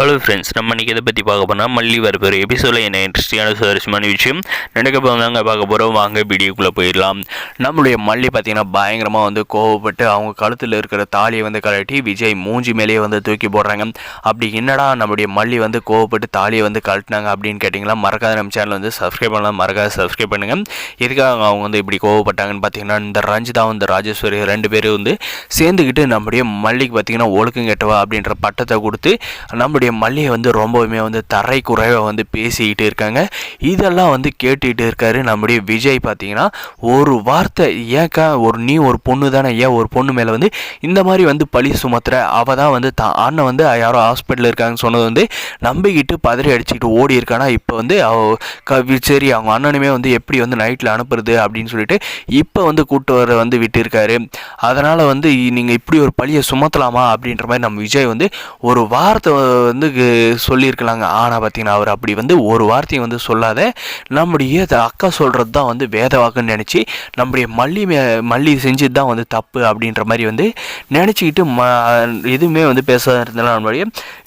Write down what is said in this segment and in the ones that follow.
Hello friends, நம்ம இன்றைக்கி இதை பற்றி பார்க்க போனால் மல்லி வரப்போகிற எபிசோடில் என்ன இன்ட்ரெஸ்டிங்கான சுவாரஸ்யமான விஷயம் நடக்க போகிறாங்க பார்க்க போகிறோம். வாங்க வீடியோக்குள்ளே போயிடலாம். நம்மளுடைய மல்லி பார்த்திங்கன்னா பயங்கரமாக வந்து கோவப்பட்டு அவங்க கழுத்தில் இருக்கிற தாலியை வந்து கழட்டி விஜய் மூஞ்சி மேலேயே வந்து தூக்கி போடுறாங்க. அப்படி என்னடா நம்மளுடைய மல்லி வந்து கோவப்பட்டு தாலியை வந்து கழட்டினாங்க அப்படின்னு கேட்டிங்கன்னா, மறக்காத நம்ம சேனல் வந்து சப்ஸ்கிரைப் பண்ணலாம், மறக்காத சப்ஸ்கிரைப் பண்ணுங்கள். எதுக்காக அவங்க வந்து இப்படி கோவப்பட்டாங்கன்னு பார்த்தீங்கன்னா, இந்த ரஞ்சிதா வந்து ராஜேஸ்வரி ரெண்டு பேரும் வந்து சேர்ந்துக்கிட்டு நம்முடைய மல்லிக்கு பார்த்திங்கன்னா ஒழுக்கம் கெட்டவா அப்படின்ற பட்டத்தை கொடுத்து நம்முடைய மல்லியை வந்து ரொம்பவுமே வந்து தரை குறைவாக வந்து பேசிக்கிட்டு இருக்காங்க. இதெல்லாம் வந்து கேட்டுக்கிட்டு இருக்காரு நம்முடைய விஜய். பார்த்தீங்கன்னா ஒரு வார்த்தை, ஏக்கா நீ ஒரு பொண்ணு தானே, ஏன் ஒரு பொண்ணு மேலே வந்து இந்த மாதிரி வந்து பழி சுமத்துற, அவள் தான் வந்து அண்ணன் வந்து யாரோ ஹாஸ்பிட்டலில் இருக்காங்கன்னு சொன்னது வந்து நம்பிக்கிட்டு பதறி அடிச்சுக்கிட்டு ஓடி இருக்கானா. இப்போ வந்து சரி அவங்க அண்ணனுமே வந்து எப்படி வந்து நைட்டில் அனுப்புறது அப்படின்னு சொல்லிட்டு இப்போ வந்து கூட்டு வர வந்து விட்டுருக்காரு. அதனால் வந்து நீங்கள் இப்படி ஒரு பழியை சுமத்தலாமா அப்படின்ற மாதிரி நம்ம விஜய் வந்து ஒரு வார்த்தை வந்து சொல்லியிருக்கலாங்க. ஆனால் பார்த்தீங்கன்னா அவர் அப்படி வந்து ஒரு வார்த்தையை வந்து சொல்லாத நம்முடைய அக்கா சொல்கிறது தான் வந்து வேத வாக்குன்னு நினச்சி நம்முடைய மல்லி செஞ்சது தான் வந்து தப்பு அப்படின்ற மாதிரி வந்து நினச்சிக்கிட்டு எதுவுமே வந்து பேசாத இருந்தாலும் நம்மளுடைய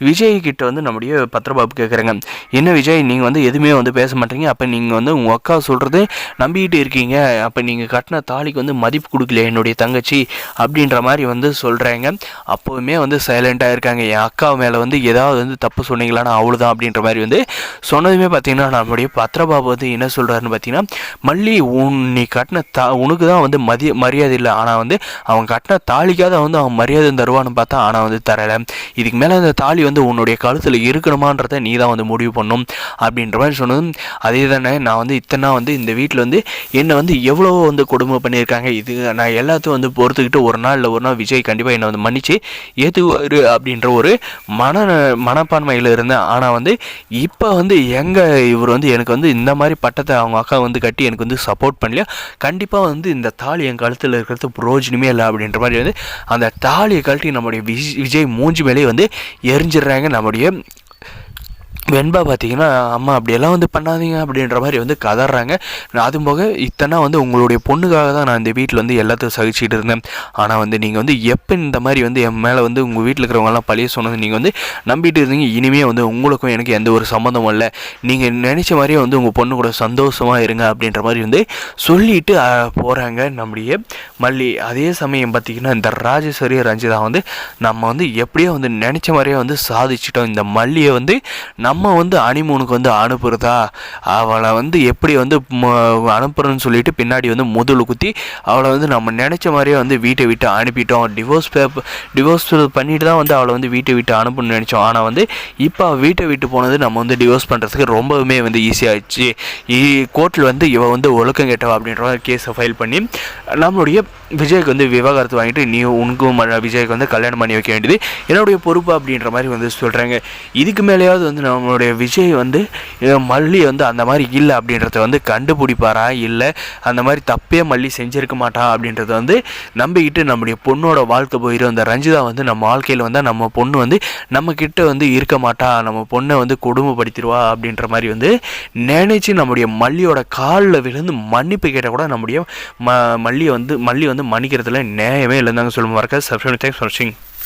விஜய்கிட்ட வந்து நம்முடைய பத்ரபாபு கேட்குறாங்க, என்ன விஜய் நீங்கள் வந்து எதுவுமே வந்து பேச மாட்டீங்க, அப்போ நீங்கள் வந்து உங்கள் அக்கா சொல்கிறது நம்பிக்கிட்டு இருக்கீங்க, அப்போ நீங்கள் கட்டின தாலிக்கு வந்து மதிப்பு கொடுக்கல என்னுடைய தங்கச்சி அப்படின்ற மாதிரி வந்து சொல்கிறாங்க. அப்போவுமே வந்து சைலண்ட்டாக இருக்காங்க. என் அக்கா மேலே வந்து ஏதாவது வந்து தப்பு சொன்னீங்களான்னா அவ்வளோதான் அப்படின்ற மாதிரி வந்து சொன்னதுமே பார்த்தீங்கன்னா நம்மளுடைய பத்ரபாபு வந்து என்ன சொல்கிறாருன்னு பார்த்தீங்கன்னா, மல்லி நீ கட்டின உனக்கு தான் வந்து மரியாதை இல்லை, ஆனால் வந்து அவன் கட்டின தாலிக்காக வந்து அவன் மரியாதை தருவான்னு பார்த்தா ஆனால் வந்து தரலை. இதுக்கு மேலே அந்த தாலி வந்து உன்னுடைய கழுத்தில் இருக்கணுமான்றதை நீ தான் வந்து முடிவு பண்ணும் அப்படின்ற மாதிரி சொன்னதும், அதே தானே நான் வந்து இத்தனை வந்து இந்த வீட்டில் வந்து என்னை வந்து எவ்வளோ வந்து கொடுமை பண்ணியிருக்காங்க, இது நான் எல்லாத்தையும் வந்து பொறுத்துக்கிட்டு ஒரு நாள் விஜய் கண்டிப்பாக என்னை வந்து மன்னிச்சு ஏற்றுவார் அப்படின்ற ஒரு மனப்பான்மையில் இருந்தேன். ஆனால் வந்து இப்போ வந்து இவர் வந்து எனக்கு வந்து இந்த மாதிரி பட்டத்தை அவங்க அக்கா வந்து கட்டி எனக்கு வந்து சப்போர்ட் பண்ணலையா, கண்டிப்பாக வந்து இந்த தாலி என் கழுத்தில் இருக்கிறது பிரயோஜனமே இல்லை அப்படின்ற மாதிரி வந்து அந்த தாலியை கழட்டி நம்முடைய விஜய் மூஞ்சி மேலேயே வந்து எரிஞ்சிடுறாங்க. நம்முடைய வெண்பா பார்த்தீங்கன்னா, அம்மா அப்படியெல்லாம் வந்து பண்ணாதீங்க அப்படின்ற மாதிரி வந்து கதறாங்க. அதுவும் போக இத்தனை வந்து உங்களுடைய பொண்ணுக்காக தான் நான் இந்த வீட்டில் வந்து எல்லாத்தையும் சகிச்சுட்டு இருந்தேன், ஆனால் வந்து நீங்கள் வந்து எப்போ இந்த மாதிரி வந்து என் மேலே வந்து உங்கள் வீட்டில் இருக்கிறவங்கலாம் பழைய சொன்னது நீங்கள் வந்து நம்பிட்டு இருந்தீங்க, இனிமேல் வந்து உங்களுக்கும் எனக்கு எந்த ஒரு சம்மந்தமும் இல்லை, நீங்கள் நினச்ச மாதிரியே வந்து உங்கள் பொண்ணு கூட சந்தோஷமாக இருங்க அப்படின்ற மாதிரி வந்து சொல்லிட்டு போகிறாங்க நம்முடைய மல்லி. அதே சமயம் பார்த்திங்கன்னா இந்த ராஜேஸ்வரி ரஞ்சிதா வந்து நம்ம வந்து எப்படியோ வந்து நினச்ச மாதிரியே வந்து சாதிச்சிட்டோம், இந்த மல்லியை வந்து நம்ம வந்து அனிமூனுக்கு வந்து அனுப்புகிறதா, அவளை வந்து எப்படி வந்து அனுப்புறன்னு சொல்லிட்டு பின்னாடி வந்து முதல் குத்தி அவளை வந்து நம்ம நினச்ச மாதிரியே வந்து வீட்டை விட்டு அனுப்பிட்டோம். டிவோர்ஸ் பண்ணிட்டு தான் வந்து அவளை வந்து வீட்டை விட்டு அனுப்பணும்னு நினச்சோம். ஆனால் வந்து இப்போ வீட்டை விட்டு போனது நம்ம வந்து டிவோர்ஸ் பண்ணுறதுக்கு ரொம்பவுமே வந்து ஈஸியாகிடுச்சு. கோர்ட்டில் வந்து இவள் வந்து ஒழுக்கம் கேட்டவா அப்படின்ற கேஸை ஃபைல் பண்ணி நம்மளுடைய விஜய்க்கு வந்து விவாகரத்து வாங்கிட்டு நீ உனக்கும் விஜய்க்கு வந்து கல்யாணம் பண்ணி வைக்க வேண்டியது என்னுடைய பொறுப்பு அப்படின்ற மாதிரி வந்து சொல்கிறாங்க. இதுக்கு மேலேயாவது வந்து நம்மளுடைய விஜய் வந்து மல்லி வந்து அந்த மாதிரி இல்லை அப்படின்றத வந்து கண்டுபிடிப்பாரா, இல்லை அந்த மாதிரி தப்பே மல்லி செஞ்சுருக்க மாட்டா அப்படின்றத வந்து நம்பிக்கிட்டு நம்முடைய பொண்ணோட வாழ்க்கை போயிடும். அந்த ரஞ்சிதா வந்து நம்ம வாழ்க்கையில் வந்தால் நம்ம பொண்ணு வந்து நம்மக்கிட்ட வந்து இருக்க மாட்டா, நம்ம பொண்ணை வந்து கொடுமைப்படுத்திடுவா அப்படின்ற மாதிரி வந்து நினைச்சு நம்முடைய மல்லியோட காலில் விழுந்து மன்னிப்பு கேட்டால் கூட நம்முடைய மல்லி வந்து மன்னிக்கிறதுல நியாயமே இல்லைன்னு தாங்க சொல்லுவோம். வரக்க சப்ஸ்கிரைப், தேங்க்ஸ் ஃபார் வாட்சிங்.